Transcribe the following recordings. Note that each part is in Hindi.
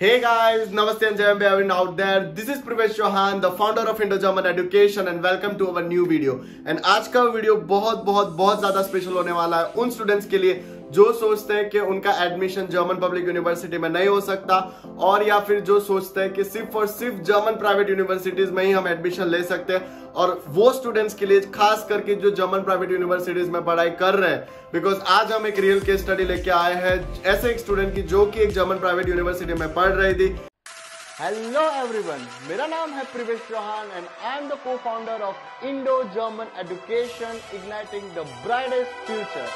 Hey guys, Namaste and Jai Hind everyone out there. This is Privesh Chauhan, the founder of Indo-German Education and welcome to our new video. And आज का वीडियो बहुत ज़्यादा स्पेशल होने वाला है उन स्टूडेंट्स के लिए जो सोचते हैं कि उनका एडमिशन जर्मन पब्लिक यूनिवर्सिटी में नहीं हो सकता और या फिर जो सोचते हैं कि सिर्फ और सिर्फ जर्मन प्राइवेट यूनिवर्सिटीज में ही हम एडमिशन ले सकते हैं। और वो स्टूडेंट्स के लिए खास करके जो जर्मन प्राइवेट यूनिवर्सिटीज में पढ़ाई कर रहे हैं, बिकॉज आज हम एक रियल केस स्टडी लेके आए हैं ऐसे एक स्टूडेंट की जो कि एक जर्मन प्राइवेट यूनिवर्सिटी में पढ़ रही थी। हेलो एवरीवन, मेरा नाम है Privesh Chauhan and I am the co-founder of Indo German education igniting the brightest future.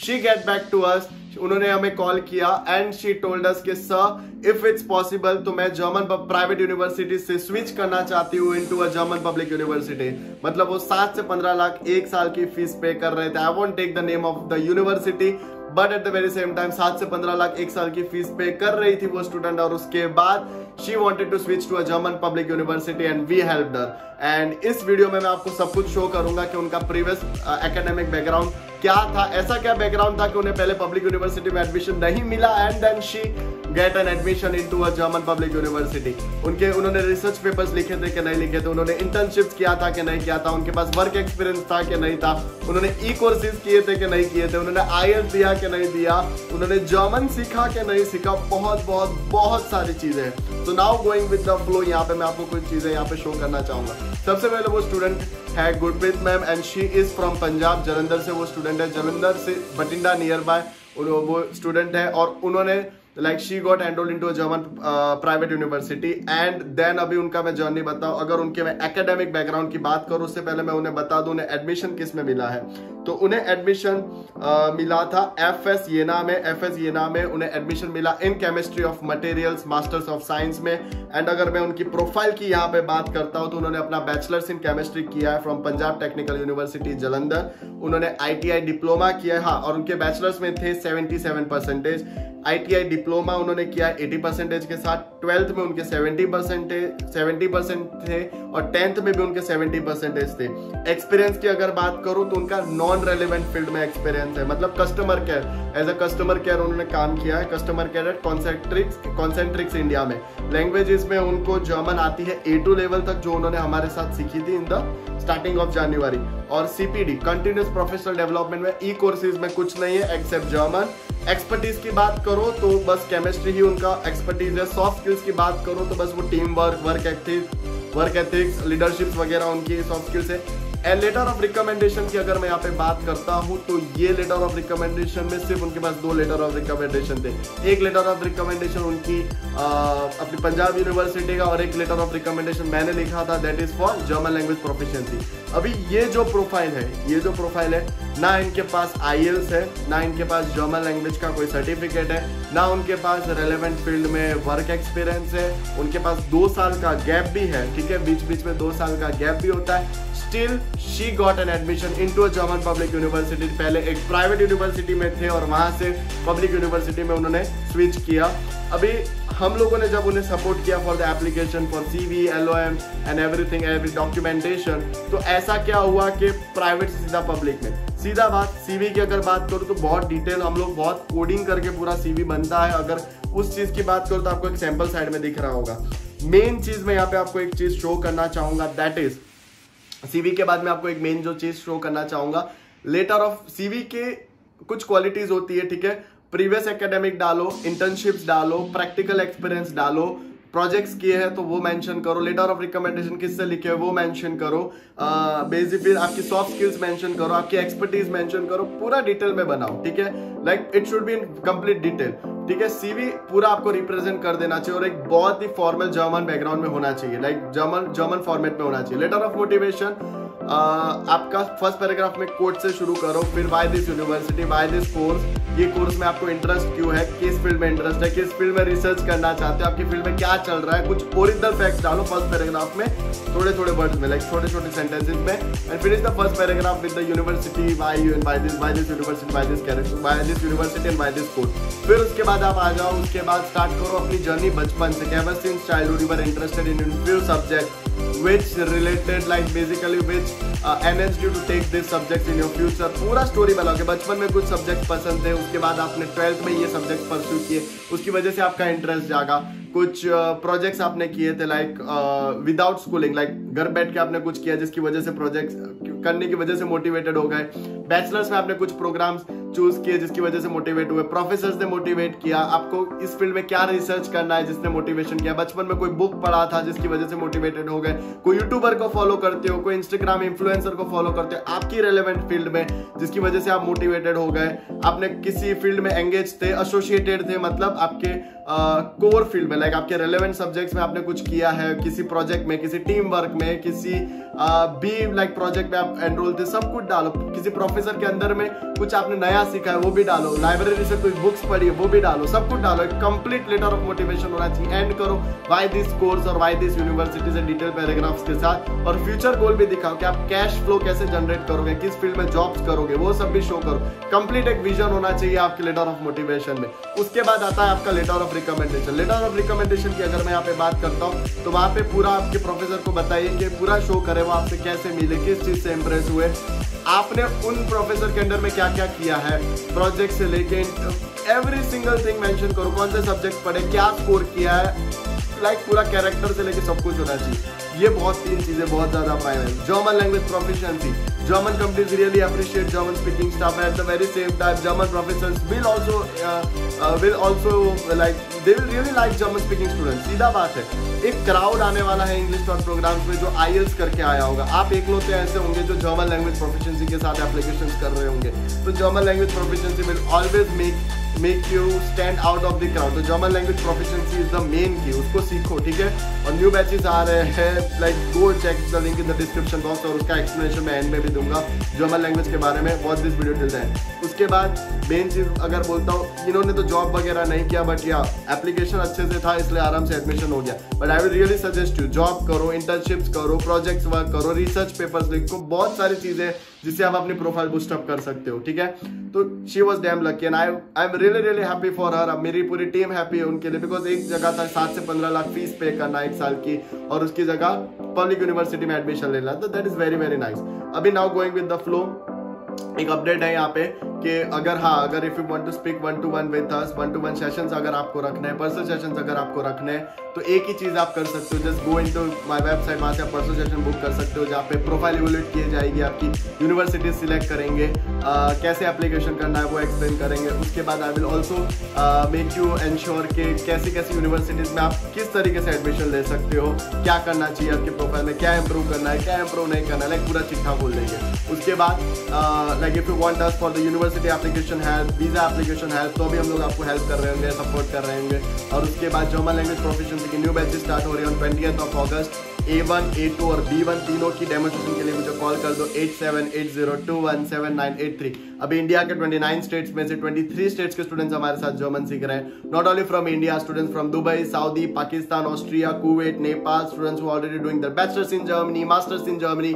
She get back to us. उन्होंने हमें कॉल किया एंड शी टोल्ड अस कि सर इफ इट्स पॉसिबल तो मैं जर्मन प्राइवेट यूनिवर्सिटी से स्विच करना चाहती हूँ into a German public university. मतलब वो 7 से 15 लाख एक साल की फीस पे कर रहे थे। I won't take the name of the university but at the very same time 7 से 15 लाख एक साल की फीस पे कर रही थी वो स्टूडेंट। और उसके बाद she wanted to switch to a German public university and we helped her. And इस वीडियो में मैं आपको सब कुछ शो करूंगा कि उनका प्रीवियस एकेडमिक बैकग्राउंड क्या था, ऐसा क्या बैकग्राउंड था कि उन्हें पहले पब्लिक यूनिवर्सिटी में एडमिशन नहीं मिला and then she get an admission into a German public university. उन्होंने रिसर्च पेपर्स लिखे थे कि नहीं लिखे थे, उन्होंने इंटर्नशिप्स किया था कि नहीं किया था, उनके पास वर्क एक्सपीरियंस था कि नहीं था, उन्होंने ई कोर्सेज किए थे कि नहीं किए थे, उन्होंने IELTS दिया कि नहीं दिया, उन्होंने जर्मन सीखा कि नहीं सीखा, बहुत सारी चीजें हैं। तो now going with the flow, यहाँ पे मैं आपको कुछ चीजें यहाँ पे शो करना चाहूंगा। सबसे पहले वो स्टूडेंट है Gurpreet ma'am and she is from Punjab, Jalandhar से वो स्टूडेंट है, जलंधर से बठिंडा नियर बाय वो स्टूडेंट है। और उन्होंने like she got enrolled into a German private university and then अभी उनका मैं जर्नी बताऊं। अगर उनके मैं एकेडमिक बैकग्राउंड की बात करूं उससे पहले मैं उन्हें बता दूं उन्हें एडमिशन किस में मिला है। तो उन्हें एडमिशन मिला था FS येना में उन्हें एडमिशन मिला in chemistry of materials masters of science में। एंड अगर मैं उनकी प्रोफाइल की यहाँ पे बात करता हूँ तो उन्होंने अपना बैचलर्स इन केमिस्ट्री किया है from Punjab technical university Jalandhar. उन्होंने ITI डिप्लोमा किया है, हाँ, और उनके बैचलर्स में थे 77%। ITI डिप्लोमा उन्होंने किया 80% के साथ, 12th में उनके 70% थे और 10th में भी उनके 70% थे। एक्सपीरियंस की अगर बात करूं तो उनका नॉन रेलेवेंट फील्ड में एक्सपीरियंस है, मतलब customer care, as a customer care उन्होंने काम किया है, customer care at Concentrix India में। लैंग्वेजेस में उनको जर्मन आती है A2 लेवल तक जो उन्होंने हमारे साथ सीखी थी in the starting of January. और CPD कंटिन्यूस प्रोफेशनल डेवलपमेंट में ई कोर्सेज में कुछ नहीं है एक्सेप्ट जर्मन। एक्सपर्टीज की बात करो तो बस केमिस्ट्री ही उनका एक्सपर्टीज है। सॉफ्ट स्किल्स की बात करो तो बस वो टीम वर्क एथिक्स लीडरशिप वगैरह उनकी सॉफ्ट स्किल्स है। एंड लेटर ऑफ रिकमेंडेशन की अगर मैं यहाँ पे बात करता हूँ तो ये लेटर ऑफ रिकमेंडेशन में सिर्फ उनके पास 2 लेटर ऑफ रिकमेंडेशन थे। एक लेटर ऑफ रिकमेंडेशन उनकी अपनी पंजाब यूनिवर्सिटी का और एक लेटर ऑफ रिकमेंडेशन मैंने लिखा था, that is for German language proficiency. अभी ये जो प्रोफाइल है ना इनके पास IELTS है, ना इनके पास जर्मन लैंग्वेज का कोई सर्टिफिकेट है, ना उनके पास रेलेवेंट फील्ड में वर्क एक्सपीरियंस है। उनके पास 2 साल का गैप भी है, ठीक है, बीच में 2 साल का गैप भी होता है। Still she got an admission into a German public university। पहले एक प्राइवेट यूनिवर्सिटी में थे और वहां से पब्लिक यूनिवर्सिटी में उन्होंने स्विच किया। अभी हम लोगों ने जब उन्हें सपोर्ट किया for the application for CV, LOM and everything, every documentation, तो ऐसा क्या हुआ कि प्राइवेट से सीधा पब्लिक में। सीधा बात CV की अगर बात करूँ तो बहुत डिटेल, हम लोग बहुत कोडिंग करके पूरा CV बनता है। अगर उस चीज की बात करूँ तो आपको एक सैंपल साइड में दिख रहा होगा। मेन चीज मैं यहाँ पे आपको एक चीज शो करना चाहूंगा, दैट इज CV के बाद में आपको एक मेन जो चीज शो करना चाहूंगा, लेटर ऑफ CV के कुछ क्वालिटीज होती है, ठीक है। प्रीवियस एकेडमिक डालो, इंटर्नशिप्स डालो, प्रैक्टिकल एक्सपीरियंस डालो, प्रोजेक्ट्स किए हैं तो वो मेंशन करो, लेटर ऑफ रिकमेंडेशन किससे लिखे है वो मेंशन करो, बेसिक फिर आपकी सॉफ्ट स्किल्स मेंशन करो, आपकी एक्सपर्टीज मेंशन करो, पूरा डिटेल में बनाओ, ठीक है। Like it should be in complete detail, ठीक है। CV पूरा आपको रिप्रेजेंट कर देना चाहिए और एक बहुत ही फॉर्मल जर्मन बैकग्राउंड में होना चाहिए, लाइक जर्मन फॉर्मेट में होना चाहिए। लेटर ऑफ मोटिवेशन आपका फर्स्ट पैराग्राफ में कोट से शुरू करो, फिर why this university, why this course, ये कोर्स में आपको इंटरेस्ट क्यों है, किस फील्ड में इंटरेस्ट है, किस फील्ड में रिसर्च करना चाहते हो, आपकी फील्ड में क्या चल रहा है, कुछ ओरिजिनल फैक्ट्स डालो फर्स्ट पैराग्राफ में, थोड़े वर्ड्स में, लाइक छोटे सेंटेंसेस में। And finish the first paragraph with the university, why this university, why this character, why this university and why this course. फिर उसके बाद आप आ जाओ, उसके बाद स्टार्ट करो अपनी जर्नी बचपन से, ever since childhood you were interested in few subject, which related like basically which enhanced you to take this subjects in your future। पूरा स्टोरी बताओगे। बचपन में कुछ सब्जेक्ट पसंद थे, उसके बाद आपने 12th में ये सब्जेक्ट परस्यू किए, उसकी वजह से आपका इंटरेस्ट जागा। कुछ प्रोजेक्ट्स आपने किए थे लाइक विदाउट स्कूलिंग, लाइक घर बैठ के आपने कुछ किया जिसकी वजह से प्रोजेक्ट्स करने की वजह से मोटिवेटेड हो गए। बैचलर्स में आपने कुछ प्रोग्राम्स चूज किए जिसकी वजह से मोटिवेट हुए। प्रोफेसर्स ने मोटिवेट किया आपको इस फील्ड में क्या रिसर्च करना है जिसने मोटिवेशन किया। बचपन में कोई बुक पढ़ा था जिसकी वजह से मोटिवेटेड हो गए। कोई यूट्यूबर को फॉलो करते हो, कोई इंस्टाग्राम इन्फ्लुएंसर को फॉलो करते हो आपकी रेलेवेंट फील्ड में जिसकी वजह से आप मोटिवेटेड हो गए। आपने किसी फील्ड में एंगेज थे, एसोसिएटेड थे, मतलब आपके कोर फील्ड में लाइक आपके रेलेवेंट सब्जेक्ट्स में आपने कुछ किया है, किसी प्रोजेक्ट में, किसी टीम वर्क में, किसी भी लाइक प्रोजेक्ट में आप एनरोल थे। सब कुछ डालो। किसी प्रोफेसर के अंदर में कुछ आपने नया सीखा है वो भी डालो। लाइब्रेरी से कुछ बुक्स पढ़ी है वो भी डालो। सब कुछ डालो। एक कंप्लीट लेटर ऑफ मोटिवेशन होना चाहिए। एंड करो व्हाई दिस कोर्स और व्हाई दिस यूनिवर्सिटी से डिटेल पैराग्राफ्स के साथ। और फ्यूचर गोल भी दिखाओ कि आप कैश फ्लो कैसे जनरेट करोगे, किस फील्ड में जॉब्स करोगे, वो सब भी शो करो। कंप्लीट एक विजन होना चाहिए आपके लेटर ऑफ मोटिवेशन में। उसके बाद आता है आपका letter of recommendation. Letter of recommendation की अगर मैं यहाँ पे बात करता हूँ तो वहां पे पूरा आपके प्रोफेसर को बताइए कि पूरा शो करे वो आपसे कैसे मिले, किस चीज से इंप्रेस हुए, आपने उन प्रोफेसर के अंडर में क्या क्या किया है, प्रोजेक्ट से लेके एवरी सिंगल थिंग मेंशन करो। कौन से सब्जेक्ट पढ़े, क्या स्कोर किया है, लाइक पूरा कैरेक्टर से लेके सब कुछ होना चाहिए। ये बहुत तीन चीजें बहुत ज्यादा प्राइम है। German language proficiency. German companies really appreciate German speaking staff, and at the very same time German professors will also like they will really like German speaking students। सीधा बात है। एक क्राउड आने वाला है इंग्लिश डॉट प्रोग्राम्स में जो IELTS करके आया होगा। आप एकलौते ऐसे होंगे जो जर्मन लैंग्वेज प्रोफिशिएंसी के साथ एप्लीकेशंस कर रहे होंगे। तो German language proficiency will always make you stand out of the crowd. तो German language proficiency is the main key, उसको सीखो, ठीक है। और न्यू बैचेस आ रहे हैं, like go check the link in the description box, और उसका एक्सप्लेनेशन मैं एंड में भी दूंगा जर्मन लैंग्वेज के बारे में। Watch this video till the end. उसके बाद मेन चीज अगर बोलता हूँ, इन्होंने तो जॉब वगैरह नहीं किया बट या एप्लीकेशन अच्छे से था इसलिए आराम से एडमिशन हो गया। But I will really suggest you job करो, इंटर्नशिप्स करो, प्रोजेक्ट्स वर्क करो, रिसर्च पेपर्स लिखो, बहुत सारी चीजें जिससे आप अपनी प्रोफाइल बूस्ट अप कर सकते हो, ठीक है। तो she was damn lucky and I am really happy for her. मेरी पूरी टीम हैप्पी है उनके लिए, बिकॉज एक जगह था 7 से 15 लाख फीस पे करना एक साल की, और उसकी जगह पब्लिक यूनिवर्सिटी में एडमिशन लेना। तो that is very very nice. अभी now going with the flow, एक अपडेट है यहाँ पे कि अगर if you want to speak 1-to-1 with us, 1-to-1 sessions अगर आपको रखने हैं, पर्सनल सेशंस अगर आपको रखने हैं, तो एक ही चीज आप कर सकते हो, just go into my website, वहां से आप पर्सनल सेशन बुक कर सकते हो जहाँ पे प्रोफाइल इवैल्यूएट की जाएगी, आपकी यूनिवर्सिटी सिलेक्ट करेंगे, कैसे एप्लीकेशन करना है वो एक्सप्लेन करेंगे। उसके बाद I will also make you ensure कि कैसी यूनिवर्सिटीज में आप किस तरीके से एडमिशन ले सकते हो, क्या करना चाहिए आपके प्रोफाइल में, क्या इंप्रूव करना है, क्या इंप्रूव नहीं करना है, लाइक पूरा चिट्ठा बोल देंगे। उसके बाद like if you want us for the university application help, visa application help, तो भी हम लोग आपको हेल्प कर रहे होंगे, सपोर्ट कर रहे होंगे। और उसके बाद जर्मन लैंग्वेज प्रोफिशिएंसी की न्यू बैचेस स्टार्ट हो रही है on 20th August. A1, A2 और B1 तीनों की डेमोस्ट्रेशन के लिए मुझे कॉल कर दो 8780217983। अभी इंडिया के 29 स्टेट्स में से 23 स्टेट्स के स्टूडेंट्स हमारे साथ जर्मन सीख रहे हैं। Not only from India, students from Dubai, Saudi, Pakistan, Austria, Kuwait, Nepal, students who already doing their bachelors in Germany, masters in Germany,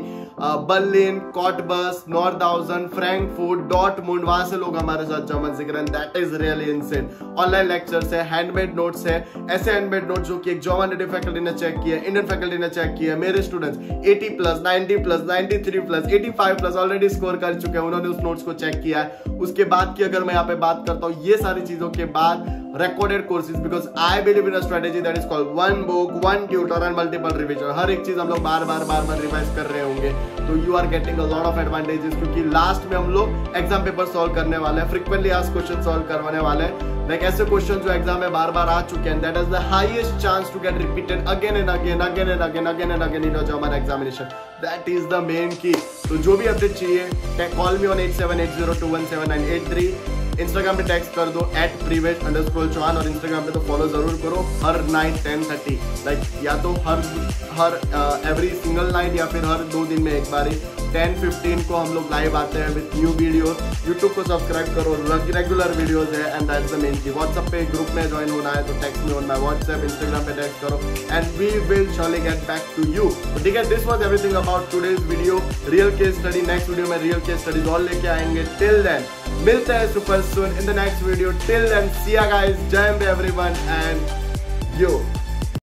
Berlin, Cottbus, Nordhausen, Frankfurt, Dortmund, वहां से लोग हमारे साथ जर्मन सीख रहे हैं। That is really insane. Online lectures है, हैंडमेड नोट्स है, ऐसे हैंडमेड नोट्स जो कि एक जर्मन नेटिव फैकल्टी ने चेक किया, इंडियन फैकल्टी ने चेक किया। मेरे स्टूडेंट्स 80+, 90+, 93+, 85+ ऑलरेडी स्कोर कर चुके हैं, उन्होंने उस नोट्स को चेक किया है। उसके बाद की अगर मैं यहाँ पे बात करता हूँ, ये सारी चीजों के बाद recorded courses, because I believe in a strategy that is called one book, one tutor and multiple revision। हर एक चीज हम लोग बार बार रिवाइज कर रहे होंगे, तो you are getting a lot of advantages, क्योंकि लास्ट में हम लोग एग्जाम पेपर सॉल्व करने वाले हैं, फ्रीक्वेंटली आस्क्ड क्वेश्चन सॉल्व करवाने वाले हैं, लाइक ऐसे क्वेश्चन जो एग्जाम में बार आ चुके हैं। That is the highest chance to get repeated again and again in your German examination. That is the main key. तो जो भी अपडेट चाहिए, कॉल मी ऑन 8780217983। इंस्टाग्राम पे टेक्स्ट कर दो @privesh_चौहान, और इंस्टाग्राम पे तो फॉलो जरूर करो। हर नाइट 10:30, लाइक या तो हर एवरी सिंगल नाइट या फिर हर 2 दिन में एक बार 10:15 को हम लोग लाइव आते हैं विद न्यू वीडियोस। यूट्यूब को सब्सक्राइब करो, रेगुलर वीडियोस है, and that's the main key. WhatsApp पे ग्रुप में ज्वाइन होना है तो text me on my WhatsApp, Instagram पे टेक्स्ट करो, and we will surely get back to you. ठीक है, this was everything about today's video. Real case study, next video में रियल केस स्टडीज और लेके आएंगे। टिल देन मिलते हैं super soon in the next video. Till then see ya guys, जय हिंद एवरीवन एंड यो।